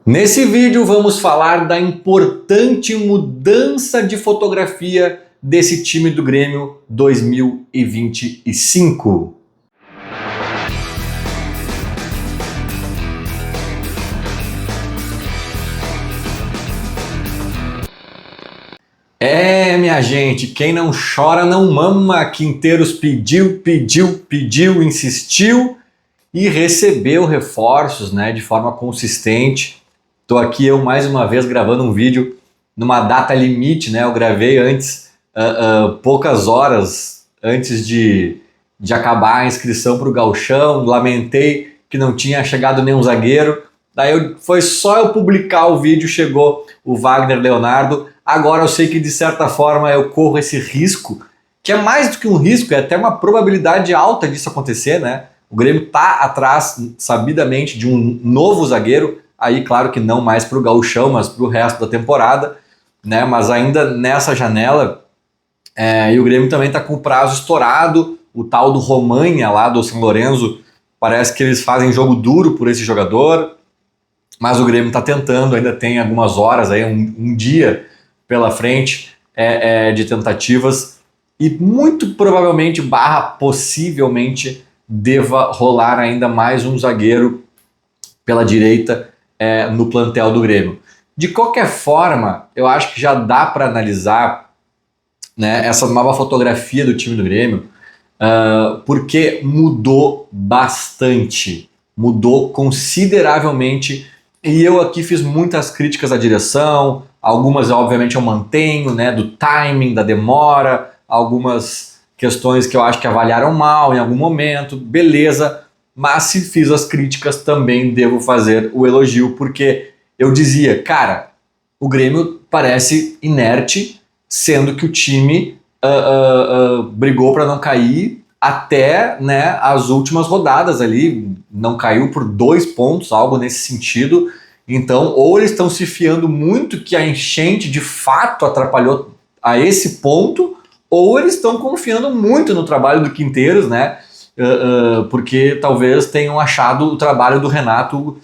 Nesse vídeo vamos falar da importante mudança de fotografia desse time do Grêmio 2025. Minha gente, quem não chora não mama. Quinteiros pediu, insistiu e recebeu reforços, de forma consistente. Estou aqui eu mais uma vez gravando um vídeo numa data limite, Eu gravei antes, poucas horas antes de acabar a inscrição para o Gauchão. Lamentei que não tinha chegado nenhum zagueiro. Daí foi só eu publicar o vídeo, chegou o Wagner Leonardo. Agora eu sei que de certa forma eu corro esse risco, que é mais do que um risco, é até uma probabilidade alta disso acontecer, O Grêmio está atrás, sabidamente, de um novo zagueiro. Aí, claro que não mais para o Gauchão, mas para o resto da temporada, Mas ainda nessa janela, e o Grêmio também está com o prazo estourado. O tal do Romagnha lá do São Lourenço, parece que eles fazem jogo duro por esse jogador, mas o Grêmio está tentando, ainda tem algumas horas, aí, um dia pela frente de tentativas, e muito provavelmente, possivelmente, deva rolar ainda mais um zagueiro pela direita no plantel do Grêmio. De qualquer forma, eu acho que já dá para analisar essa nova fotografia do time do Grêmio, porque mudou bastante, mudou consideravelmente, e eu aqui fiz muitas críticas à direção, algumas obviamente eu mantenho, do timing, da demora, algumas questões que eu acho que avaliaram mal em algum momento, beleza. Mas se fiz as críticas, também devo fazer o elogio, porque eu dizia, cara, o Grêmio parece inerte, sendo que o time brigou para não cair até as últimas rodadas ali, não caiu por 2 pontos, algo nesse sentido. Então, ou eles estão se fiando muito que a enchente de fato atrapalhou a esse ponto, ou eles estão confiando muito no trabalho do Quinteiros, porque talvez tenham achado o trabalho do Renato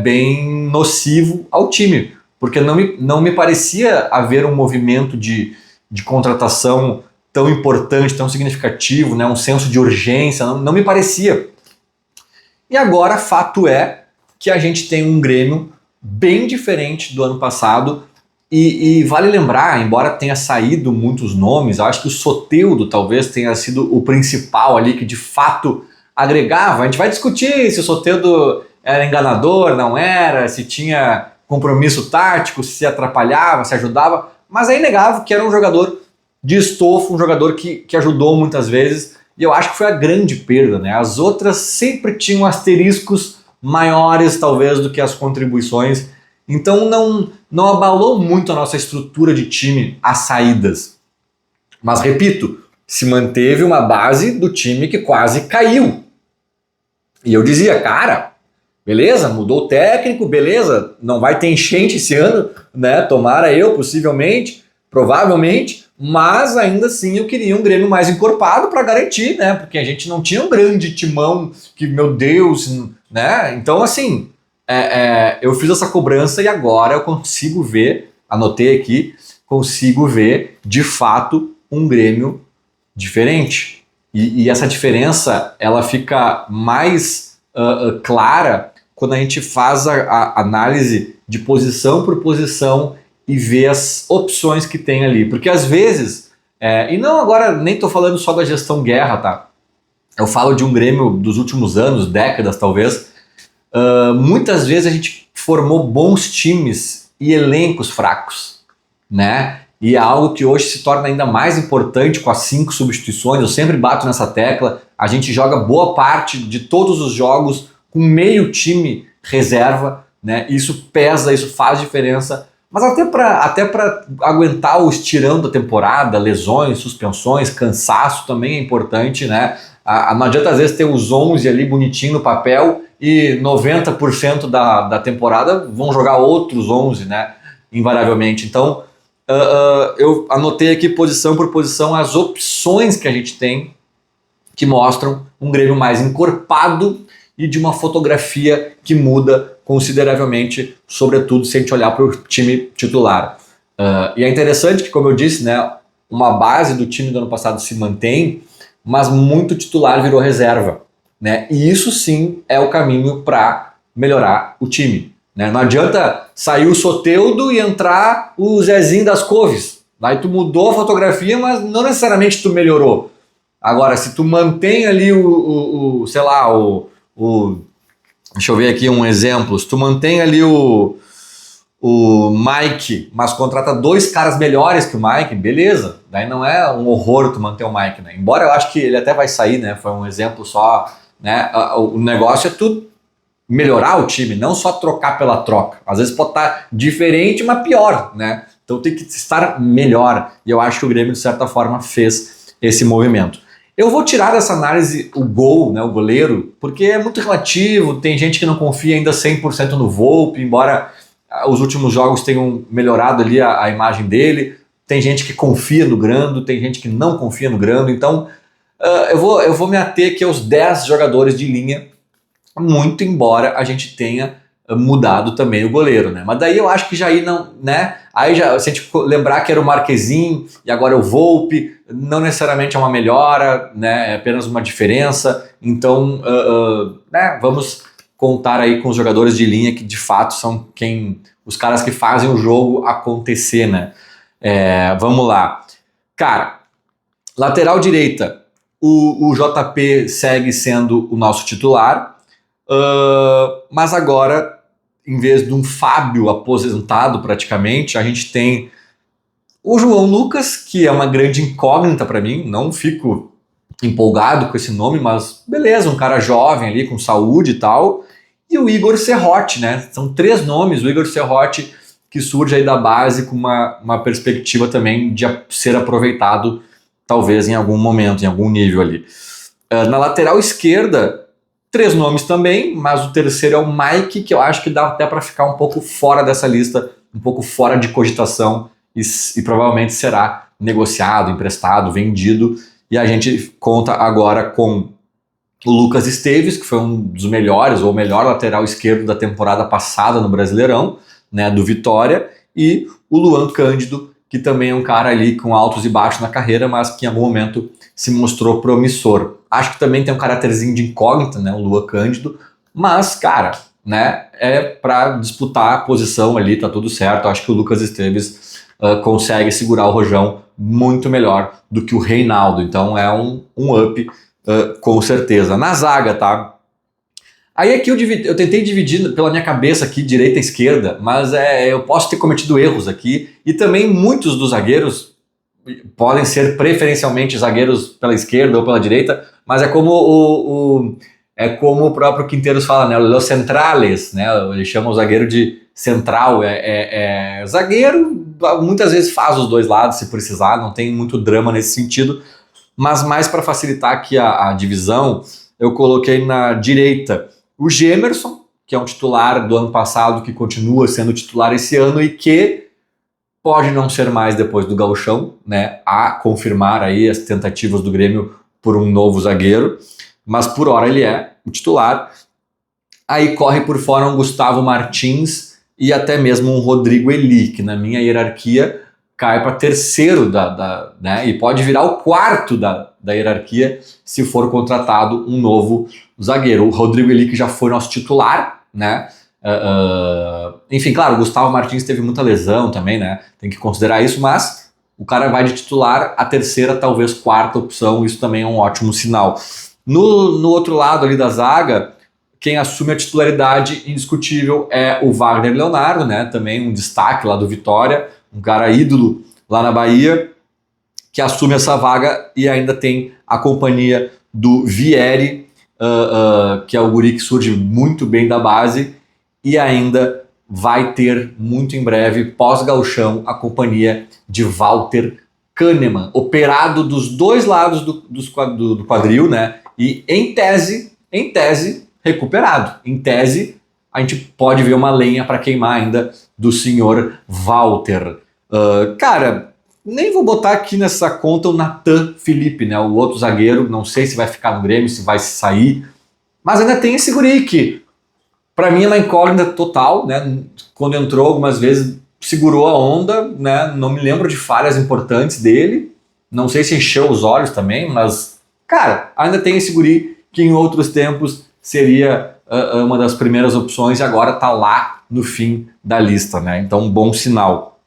bem nocivo ao time, porque não me parecia haver um movimento de contratação tão importante, tão significativo, um senso de urgência, não me parecia. E agora, fato é que a gente tem um Grêmio bem diferente do ano passado, e vale lembrar, embora tenha saído muitos nomes, eu acho que o Soteldo talvez tenha sido o principal ali, que de fato agregava. A gente vai discutir se o Soteldo era enganador, não era, se tinha compromisso tático, se atrapalhava, se ajudava, mas é inegável que era um jogador de estofo, um jogador que ajudou muitas vezes, e eu acho que foi a grande perda, As outras sempre tinham asteriscos maiores talvez do que as contribuições. Então não abalou muito a nossa estrutura de time as saídas. Mas repito, se manteve uma base do time que quase caiu. E eu dizia, cara, beleza, mudou o técnico, beleza, não vai ter enchente esse ano, Tomara eu, possivelmente, provavelmente, mas ainda assim eu queria um Grêmio mais encorpado para garantir, Porque a gente não tinha um grande timão que, meu Deus, Então, assim, eu fiz essa cobrança e agora eu consigo ver, anotei aqui, consigo ver de fato um Grêmio diferente. E essa diferença ela fica mais clara quando a gente faz a análise de posição por posição e vê as opções que tem ali. Porque às vezes, e não agora, nem estou falando só da gestão Guerra, tá? Eu falo de um Grêmio dos últimos anos, décadas talvez. Muitas vezes a gente formou bons times e elencos fracos, E é algo que hoje se torna ainda mais importante com as 5 substituições. Eu sempre bato nessa tecla. A gente joga boa parte de todos os jogos com meio time reserva, Isso pesa, isso faz diferença. Mas até para aguentar o estirão da temporada, lesões, suspensões, cansaço também é importante, Não adianta às vezes ter os 11 ali bonitinho no papel e 90% da temporada vão jogar outros 11, invariavelmente. Então, eu anotei aqui posição por posição as opções que a gente tem que mostram um Grêmio mais encorpado e de uma fotografia que muda consideravelmente, sobretudo se a gente olhar para o time titular. E é interessante que, como eu disse, né, uma base do time do ano passado se mantém, mas muito titular virou reserva, né? E isso sim é o caminho para melhorar o time, né? Não adianta sair o Soteldo e entrar o Zezinho das Couves. Aí tu mudou a fotografia, mas não necessariamente tu melhorou. Agora, se tu mantém ali sei lá, deixa eu ver aqui um exemplo. Se tu mantém ali o Mike, mas contrata dois caras melhores que o Mike, beleza. Daí não é um horror tu manter o Mike, né? Embora eu acho que ele até vai sair, né? Foi um exemplo só, né? O negócio é tu melhorar o time, não só trocar pela troca. Às vezes pode estar diferente, mas pior, né? Então tem que estar melhor. E eu acho que o Grêmio, de certa forma, fez esse movimento. Eu vou tirar dessa análise o gol, né, o goleiro, porque é muito relativo, tem gente que não confia ainda 100% no Volpi, embora os últimos jogos tenham melhorado ali a imagem dele, tem gente que confia no Grando, tem gente que não confia no Grando, então eu vou me ater aqui aos 10 jogadores de linha, muito embora a gente tenha mudado também o goleiro, né? Mas daí eu acho que já aí não, né? Aí já, se a gente lembrar que era o Marquezin e agora é o Volpi, não necessariamente é uma melhora, né? É apenas uma diferença. Então, né? Vamos contar aí com os jogadores de linha que de fato são os caras que fazem o jogo acontecer, né? Vamos lá. Cara, lateral direita, o JP segue sendo o nosso titular, mas agora, em vez de um Fábio aposentado praticamente, a gente tem o João Lucas, que é uma grande incógnita para mim, não fico empolgado com esse nome, mas beleza, um cara jovem ali, com saúde e tal, e o Igor Serrote, né? São 3 nomes, o Igor Serrote, que surge aí da base com uma perspectiva também de ser aproveitado, talvez em algum momento, em algum nível ali. Na lateral esquerda, 3 nomes também, mas o terceiro é o Mike, que eu acho que dá até para ficar um pouco fora dessa lista, um pouco fora de cogitação e provavelmente será negociado, emprestado, vendido. E a gente conta agora com o Lucas Esteves, que foi um dos melhores, ou o melhor lateral esquerdo da temporada passada no Brasileirão, né, do Vitória, e o Luan Cândido, que também é um cara ali com altos e baixos na carreira, mas que em algum momento se mostrou promissor. Acho que também tem um caráterzinho de incógnita, né, o Luan Cândido, mas, cara, né, é para disputar a posição ali, tá tudo certo. Acho que o Lucas Esteves consegue segurar o rojão muito melhor do que o Reinaldo, então é um up com certeza. Na zaga, tá? Aí aqui eu tentei dividir pela minha cabeça aqui, direita e esquerda, mas eu posso ter cometido erros aqui, e também muitos dos zagueiros podem ser preferencialmente zagueiros pela esquerda ou pela direita, mas é como o próprio Quinteiros fala, né? Los centrales, né? Ele chama o zagueiro de central, zagueiro, muitas vezes faz os dois lados se precisar, não tem muito drama nesse sentido, mas mais para facilitar aqui a divisão, eu coloquei na direita o Gemerson, que é um titular do ano passado, que continua sendo titular esse ano e que pode não ser mais depois do Gauchão, né? A confirmar aí as tentativas do Grêmio por um novo zagueiro, mas por hora ele é o titular. Aí corre por fora um Gustavo Martins e até mesmo um Rodrigo Eli, que na minha hierarquia cai para terceiro né? E pode virar o quarto da hierarquia se for contratado um novo zagueiro. O Rodrigo Eli, que já foi nosso titular, né? Enfim, claro, o Gustavo Martins teve muita lesão também, né? Tem que considerar isso, mas o cara vai de titular, a terceira, talvez quarta opção, isso também é um ótimo sinal. No outro lado ali da zaga, quem assume a titularidade indiscutível é o Wagner Leonardo, né? Também um destaque lá do Vitória, um cara ídolo lá na Bahia, que assume essa vaga e ainda tem a companhia do Vieri, que é o guri que surge muito bem da base, e ainda vai ter muito em breve, pós-gauchão, a companhia de Walter Kahneman, operado dos dois lados do quadril, né? E em tese, recuperado. Em tese, a gente pode ver uma lenha para queimar ainda do senhor Walter. Cara, nem vou botar aqui nessa conta o Natan Felipe, né? O outro zagueiro, não sei se vai ficar no Grêmio, se vai sair, mas ainda tem esse guri que Para mim é uma incógnita total, né? Quando entrou algumas vezes segurou a onda, né? Não me lembro de falhas importantes dele. Não sei se encheu os olhos também, mas cara, ainda tem esse guri que em outros tempos seria uma das primeiras opções e agora tá lá no fim da lista, né? Então um bom sinal.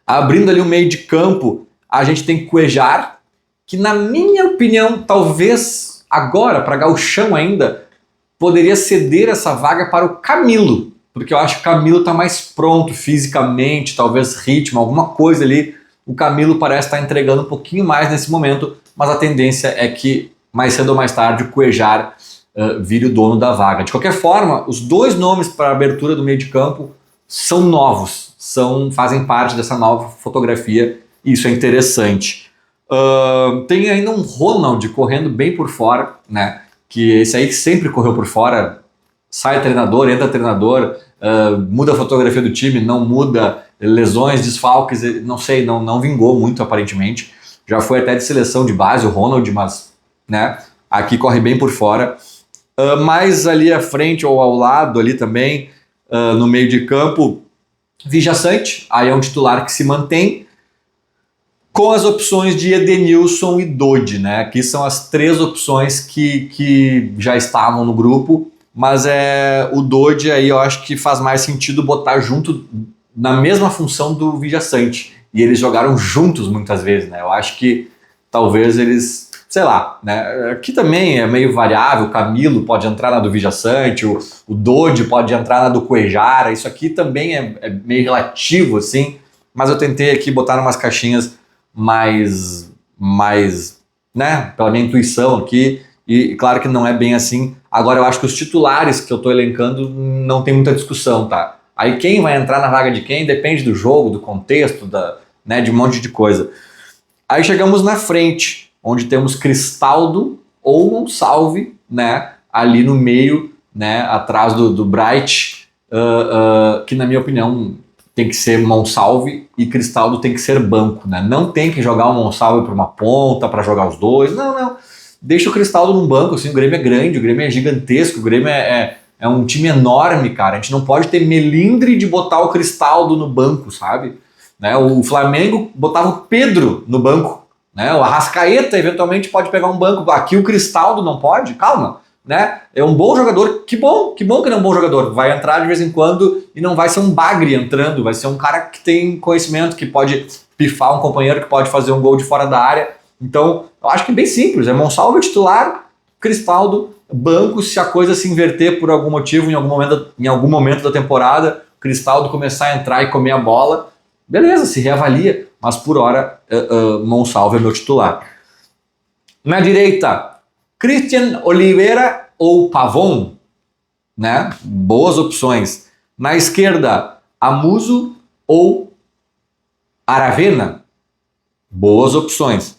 Abrindo ali o meio de campo, a gente tem Cuejar, que na minha opinião, talvez agora, para gauchão ainda, poderia ceder essa vaga para o Camilo, porque eu acho que o Camilo está mais pronto fisicamente, talvez ritmo, alguma coisa ali. O Camilo parece estar entregando um pouquinho mais nesse momento, mas a tendência é que mais cedo ou mais tarde o Cuejar vire o dono da vaga. De qualquer forma, os dois nomes para a abertura do meio de campo são novos, fazem parte dessa nova fotografia e isso é interessante. Tem ainda um Ronald correndo bem por fora, né? Que esse aí que sempre correu por fora, sai treinador, entra treinador, muda a fotografia do time, não muda, lesões, desfalques, não sei, não vingou muito aparentemente. Já foi até de seleção de base o Ronald, mas né, aqui corre bem por fora. Mais ali à frente ou ao lado ali também, no meio de campo, Vijaçante, aí é um titular que se mantém, com as opções de Edenilson e Dodi, né? Aqui são as três opções que já estavam no grupo, mas o Dodi aí eu acho que faz mais sentido botar junto na mesma função do Vijaçante. E eles jogaram juntos muitas vezes, né? Eu acho que talvez eles, sei lá, né? Aqui também é meio variável, o Camilo pode entrar na do Vijaçante, o Dodi pode entrar na do Cuejara, isso aqui também é meio relativo, assim, mas eu tentei aqui botar umas caixinhas mais, né, pela minha intuição aqui, e claro que não é bem assim. Agora eu acho que os titulares que eu tô elencando não tem muita discussão, tá? Aí quem vai entrar na vaga de quem depende do jogo, do contexto, né, de um monte de coisa. Aí chegamos na frente, onde temos Cristaldo ou Monsalve, né, ali no meio, né, atrás do Bright, que na minha opinião tem que ser Monsalve e Cristaldo tem que ser banco, né? Não tem que jogar o Monsalve para uma ponta, para jogar os dois, não. Deixa o Cristaldo num banco, assim, o Grêmio é grande, o Grêmio é gigantesco, o Grêmio é um time enorme, cara. A gente não pode ter melindre de botar o Cristaldo no banco, sabe? Né? O Flamengo botava o Pedro no banco, né? O Arrascaeta eventualmente pode pegar um banco. Aqui o Cristaldo não pode? Calma, né? É um bom jogador, que bom que ele é um bom jogador. Vai entrar de vez em quando e não vai ser um bagre entrando, vai ser um cara que tem conhecimento, que pode pifar um companheiro, que pode fazer um gol de fora da área. Então, eu acho que é bem simples, é Monsalve titular, Cristaldo, banco, se a coisa se inverter por algum motivo, em algum momento da temporada, Cristaldo começar a entrar e comer a bola, beleza, se reavalia, mas por hora, Monsalve é meu titular. Na direita, Christian Oliveira ou Pavon, né? Boas opções. Na esquerda, Amuso ou Aravena, boas opções.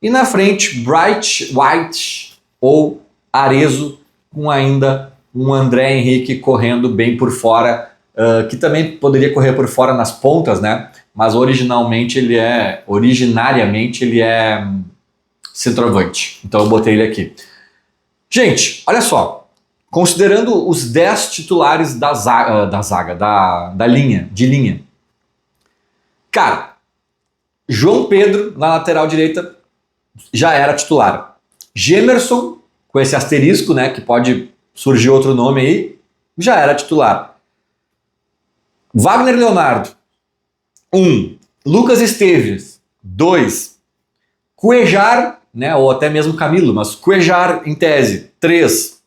E na frente, Bright White ou Arezzo, com ainda um André Henrique correndo bem por fora, que também poderia correr por fora nas pontas, né? Mas originariamente ele é centroavante. Então eu botei ele aqui. Gente, olha só. Considerando os 10 titulares da linha. Cara, João Pedro na lateral direita já era titular. Gemerson, com esse asterisco, né, que pode surgir outro nome aí, já era titular. Wagner Leonardo, 1. Lucas Esteves, 2. Cuejar, né, ou até mesmo Camilo, mas Cuejar em tese, 3.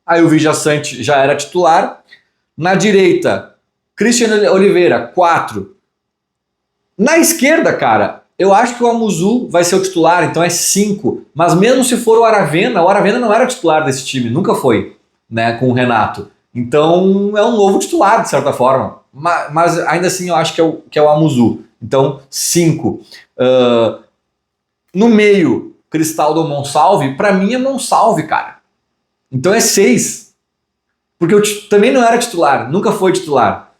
Aí o Vijaçante já era titular. Na direita, Christian Oliveira, 4. Na esquerda, cara, eu acho que o Amuzu vai ser o titular, então é 5. Mas mesmo se for o Aravena não era titular desse time, nunca foi, né, com o Renato. Então é um novo titular, de certa forma. Mas ainda assim eu acho que é o Amuzu. Então, 5. No meio, Cristaldo ou Monsalve, pra mim é Monsalve, cara. Então é 6. Porque eu também não era titular, nunca foi titular.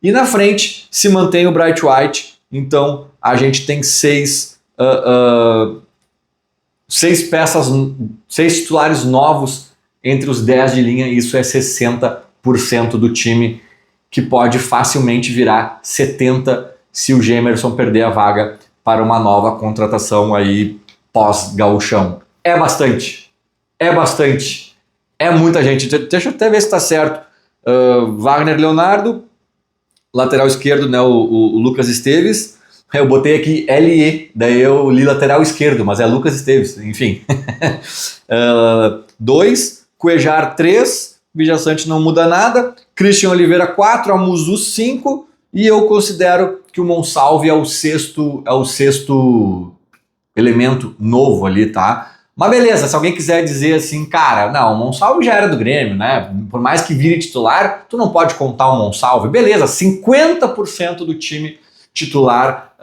E na frente se mantém o Bright White, então a gente tem 6 titulares novos entre os 10 de linha, isso é 60% do time, que pode facilmente virar 70% se o Gemerson perder a vaga para uma nova contratação aí pós-gauchão. É bastante, é muita gente. Deixa eu até ver se está certo. Wagner Leonardo, lateral esquerdo, né, o Lucas Esteves. Eu botei aqui LE, daí eu li lateral esquerdo, mas é Lucas Esteves, enfim. 2, Cuejar 3, Vijaçante não muda nada, Christian Oliveira 4, Amuzu 5, e eu considero que o Monsalve é o sexto elemento novo ali, tá? Mas beleza, se alguém quiser dizer assim, cara, não, o Monsalve já era do Grêmio, né? Por mais que vire titular, tu não pode contar o Monsalve. Beleza, 50% do time titular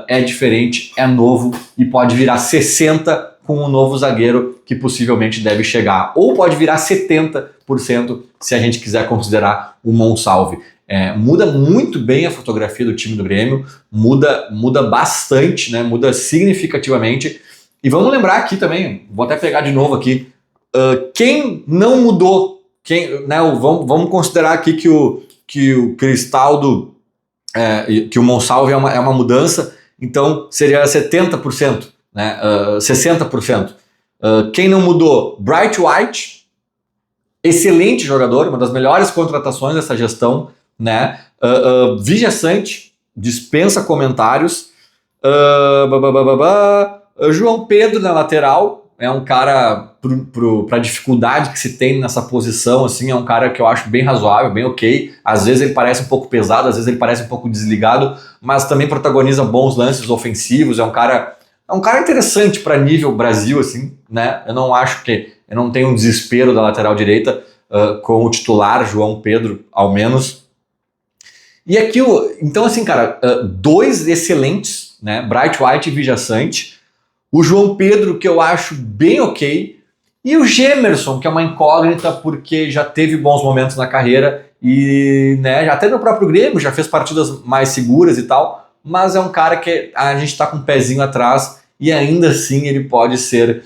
é diferente, é novo e pode virar 60% com o novo zagueiro que possivelmente deve chegar. Ou pode virar 70% se a gente quiser considerar o Monsalve. Muda muito bem a fotografia do time do Grêmio, muda bastante, né? Muda significativamente. E vamos lembrar aqui também, vou até pegar de novo aqui, quem não mudou, vamos considerar aqui que o Cristaldo, que o Monsalve é uma mudança, então seria 70%, né? 60%. Quem não mudou? Bright White, excelente jogador, uma das melhores contratações dessa gestão, né? Vijaçante, dispensa comentários. João Pedro na lateral, é um cara, para a dificuldade que se tem nessa posição, assim, é um cara que eu acho bem razoável, bem ok. Às vezes ele parece um pouco pesado, às vezes ele parece um pouco desligado, mas também protagoniza bons lances ofensivos. É um cara interessante para nível Brasil, assim, né? Eu não tenho um desespero da lateral direita com o titular João Pedro, ao menos. E aqui, então assim, cara, 2 excelentes, né? Bright White e Vijaçante. O João Pedro, que eu acho bem ok, e o Gemerson, que é uma incógnita porque já teve bons momentos na carreira e, né, até no próprio Grêmio já fez partidas mais seguras e tal, mas é um cara que a gente está com um pezinho atrás e ainda assim ele pode ser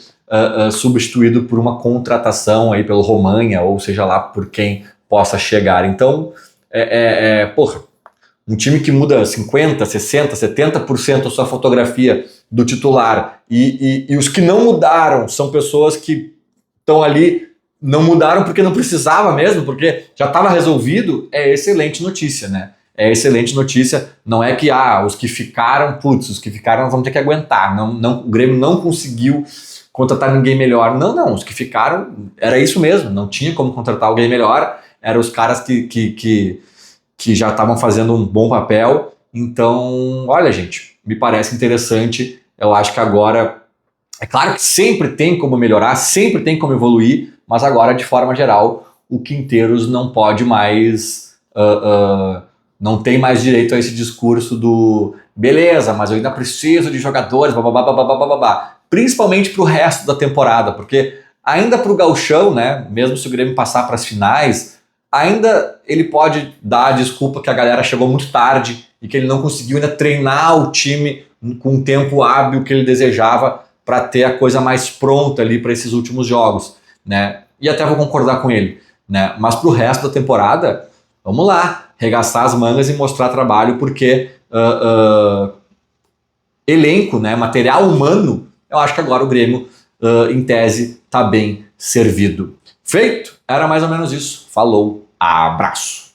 substituído por uma contratação aí pelo Romagnoli, ou seja lá por quem possa chegar. Então, porra, um time que muda 50%, 60%, 70% a sua fotografia do titular e os que não mudaram são pessoas que estão ali, não mudaram porque não precisava mesmo, porque já estava resolvido, é excelente notícia, né? É excelente notícia, não é que os que ficaram nós vamos ter que aguentar, o Grêmio não conseguiu contratar ninguém melhor, não, os que ficaram, era isso mesmo, não tinha como contratar alguém melhor, eram os caras que já estavam fazendo um bom papel. Então, olha, gente, me parece interessante. Eu acho que agora, é claro que sempre tem como melhorar, sempre tem como evoluir, mas agora, de forma geral, o Quinteiros não pode mais, não tem mais direito a esse discurso do beleza, mas eu ainda preciso de jogadores, babá, principalmente para o resto da temporada, porque ainda para o gauchão, né, mesmo se o Grêmio passar para as finais, ainda ele pode dar a desculpa que a galera chegou muito tarde e que ele não conseguiu ainda treinar o time com o tempo hábil que ele desejava para ter a coisa mais pronta ali para esses últimos jogos, né? E até vou concordar com ele, né? Mas para o resto da temporada, vamos lá, regaçar as mangas e mostrar trabalho, porque elenco, né, material humano, eu acho que agora o Grêmio, em tese, está bem servido. Feito? Era mais ou menos isso. Falou, abraço.